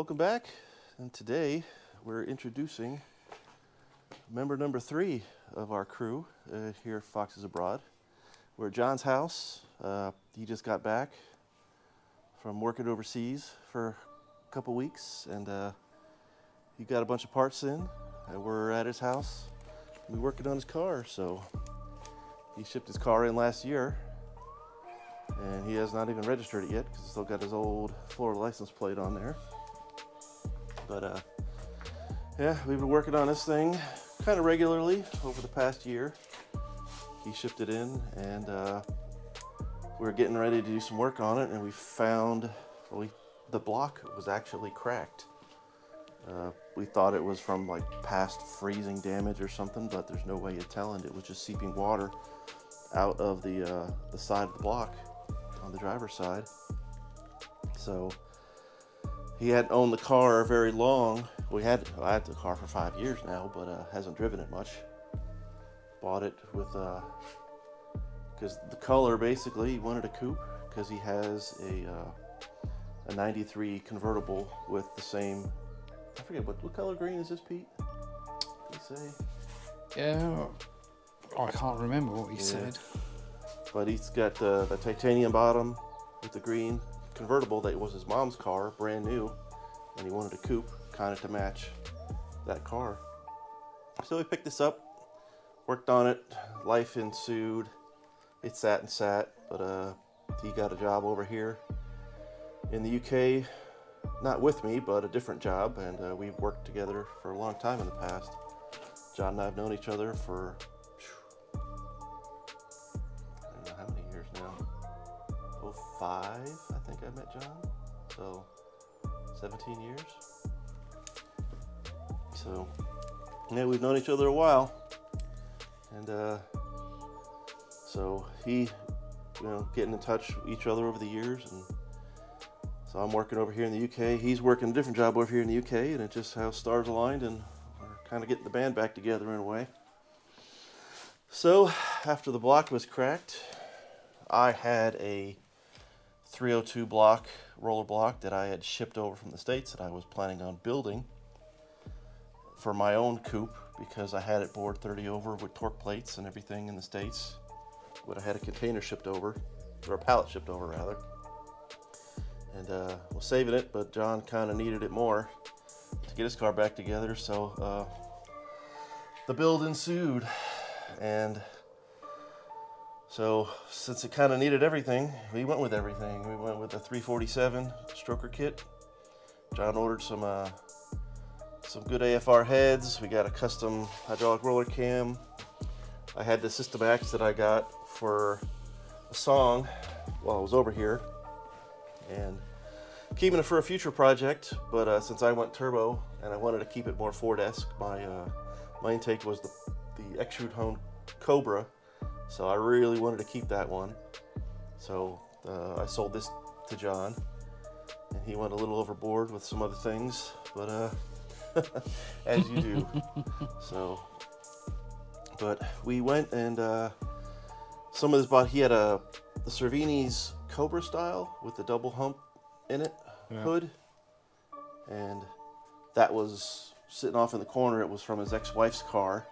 Welcome back, and today we're introducing member number 3 of our crew here at Foxes Abroad. We're at John's house. He just got back from working overseas for a couple weeks, and he got a bunch of parts in, and we're at his house. We're working on his car, so he shipped his car in last year, and he has not even registered it yet because he's still got his old Florida license plate on there. But yeah, we've been working on this thing kind of regularly over the past year. He shipped it in, and we were getting ready to do some work on it, and we found the block was actually cracked. We thought it was from like past freezing damage or something, but there's no way of telling. It was just seeping water out of the side of the block on the driver's side. So he hadn't owned the car very long. I had the car for 5 years now, but hasn't driven it much. Bought it with because the color, basically he wanted a coupe because he has a 93 convertible with the same, I forget what color green is this, Pete? Did he say? Yeah, I can't remember what he said. But he's got the titanium bottom with the green convertible that was his mom's car, brand new, and he wanted a coupe kind of to match that car. So we picked this up, worked on it, life ensued. It sat and sat, but he got a job over here in the UK, not with me, but a different job, and we've worked together for a long time in the past. John and I have known each other for I don't know how many years now. 05, I think I met John. So 17 years. So yeah, we've known each other a while, and so he, getting in touch with each other over the years, and so I'm working over here in the UK. He's working a different job over here in the UK, and it's just how stars aligned, and we're kind of getting the band back together in a way. So after the block was cracked, I had a 302 block, roller block that I had shipped over from the States that I was planning on building for my own coupe because I had it bored 30 over with torque plates and everything in the States. But I had a container shipped over, or a pallet shipped over rather. And was saving it, but John kind of needed it more to get his car back together, so the build ensued. And so since it kind of needed everything, we went with everything. We went with the 347 stroker kit. John ordered some good AFR heads. We got a custom hydraulic roller cam. I had the System X that I got for a song while I was over here, and keeping it for a future project. But since I went turbo and I wanted to keep it more Ford-esque, my intake was the extrude hone Cobra. So I really wanted to keep that one. So I sold this to John, and he went a little overboard with some other things, but as you do. So, but we went, and some of this he had the Cervini's Cobra style with the double hump in it, hood, and that was sitting off in the corner. It was from his ex-wife's car.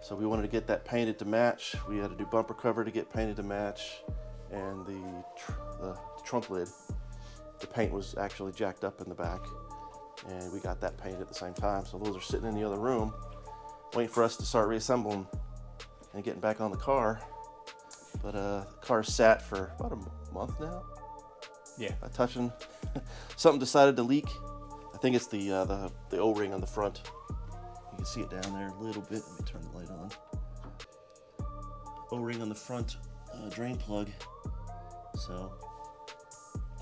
So we wanted to get that painted to match. We had to do bumper cover to get painted to match, and the trunk lid, the paint was actually jacked up in the back, and we got that painted at the same time. So those are sitting in the other room, waiting for us to start reassembling and getting back on the car. But the car sat for about a month now. Yeah. Touching. Something decided to leak. I think it's the O-ring on the front. You can see it down there a little bit. Let me turn the light on. O-ring on the front drain plug. So,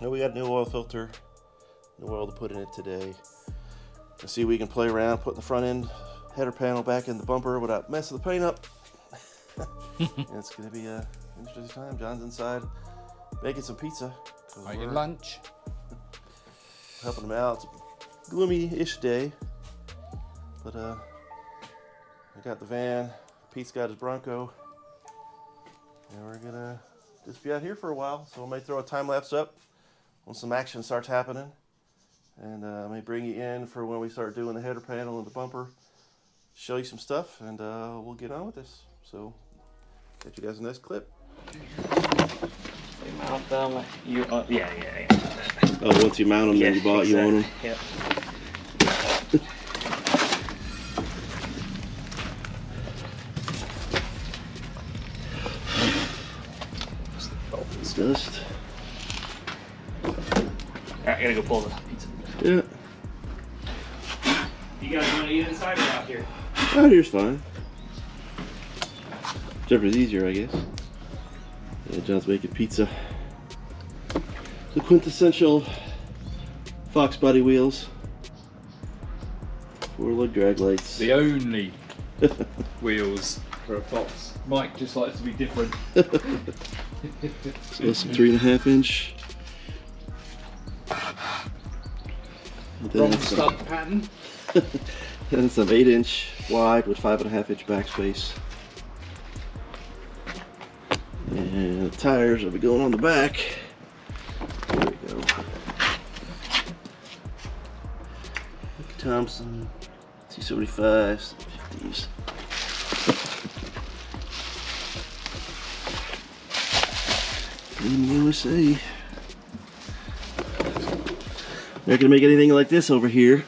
we got a new oil filter, new oil to put in it today. Let's see if we can play around, putting the front end header panel back in the bumper without messing the paint up. And it's going to be an interesting time. John's inside making some pizza. Are you lunch? Helping him out. It's a gloomy-ish day. But I got the van, Pete's got his Bronco, and we're gonna just be out here for a while. So we might throw a time lapse up when some action starts happening, and I may bring you in for when we start doing the header panel and the bumper, show you some stuff, and we'll get on with this. So, catch you guys in the next clip. You mount them. Yeah. Oh, once you mount them, then you bought, you own them. Yep. It's dust. Alright, I gotta go pull the pizza. Yeah. You guys want to eat inside or out here? Out here's fine. Whichever's easier, I guess. Yeah, John's making pizza. The quintessential Fox body wheels. 4-lug drag lights. The only wheels for a Fox. Mike just likes to be different. So some 3.5 inch. Wrong stud pattern. Then some 8 inch wide with 5.5 inch backspace. And the tires will be going on the back. There we go. Thompson 275s, 50s. In USA. They're gonna make anything like this over here.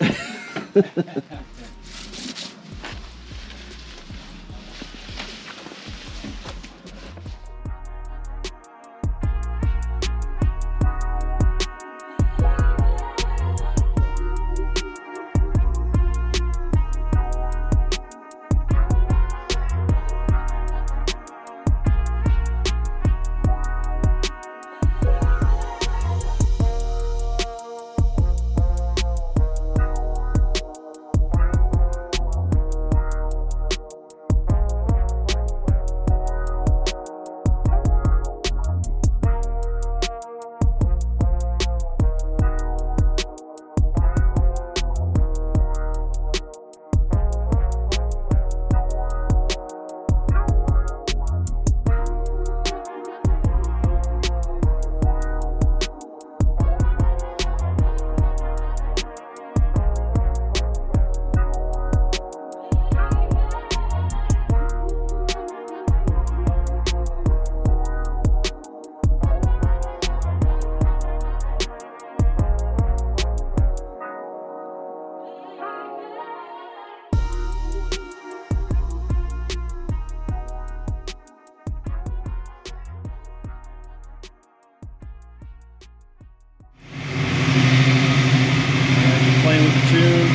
Playing with the tune.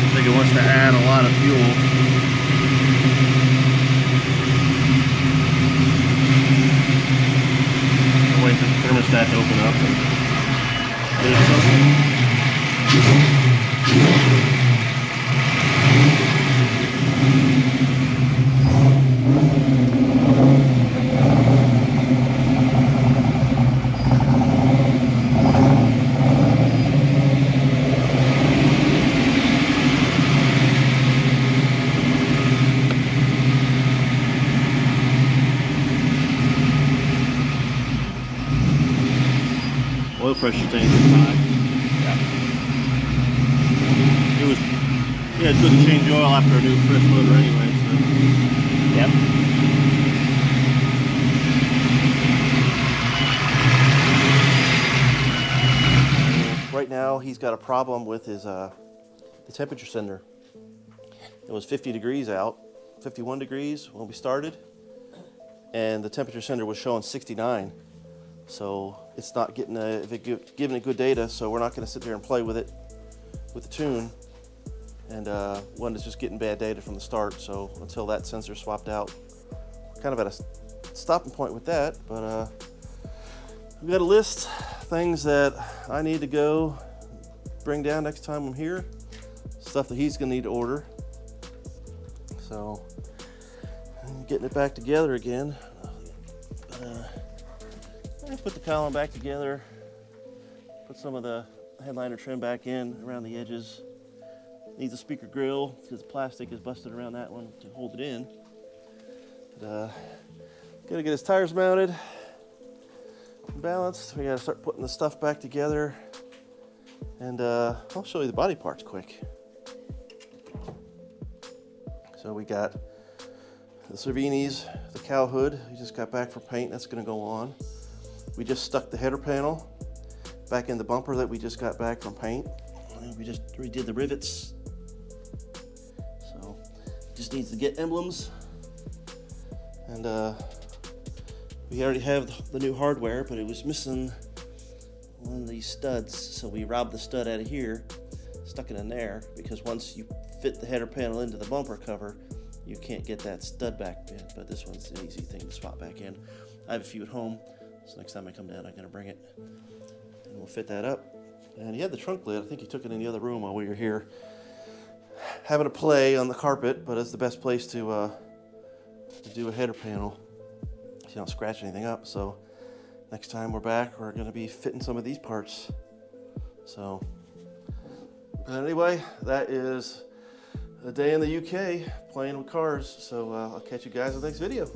I think it wants to add a lot of fuel. I'll wait for the thermostat to open up and get it something. Oil pressure change is high. Yeah. It was, yeah, it's good to change oil after a new fresh motor anyway. So. Yep. Right now he's got a problem with his the temperature sender. It was 50 degrees out, 51 degrees when we started, and the temperature sender was showing 69. So it's not getting giving it good data, so we're not going to sit there and play with it with the tune. And one is just getting bad data from the start, so until that sensor swapped out, we're kind of at a stopping point with that. But we've got a list things that I need to go bring down next time I'm here, stuff that he's going to need to order. So I'm getting it back together again. I put the column back together, put some of the headliner trim back in around the edges. Needs a speaker grill because the plastic is busted around that one to hold it in. But, gotta get his tires mounted. balanced. We gotta start putting the stuff back together. And I'll show you the body parts quick. So we got the Cervinis, the cow hood. We just got back for paint. That's gonna go on. We just stuck the header panel back in the bumper that we just got back from paint. And we just redid the rivets. So just needs to get emblems. And we already have the new hardware, but it was missing one of these studs. So we robbed the stud out of here, stuck it in there, because once you fit the header panel into the bumper cover, you can't get that stud back in. But this one's an easy thing to swap back in. I have a few at home, so next time I come down, I'm gonna bring it and we'll fit that up. And he had the trunk lid. I think he took it in the other room while we were here having a play on the carpet, but it's the best place to do a header panel so you don't scratch anything up. So next time we're back, we're going to be fitting some of these parts. So, but anyway, that is a day in the UK playing with cars. So I'll catch you guys in the next video.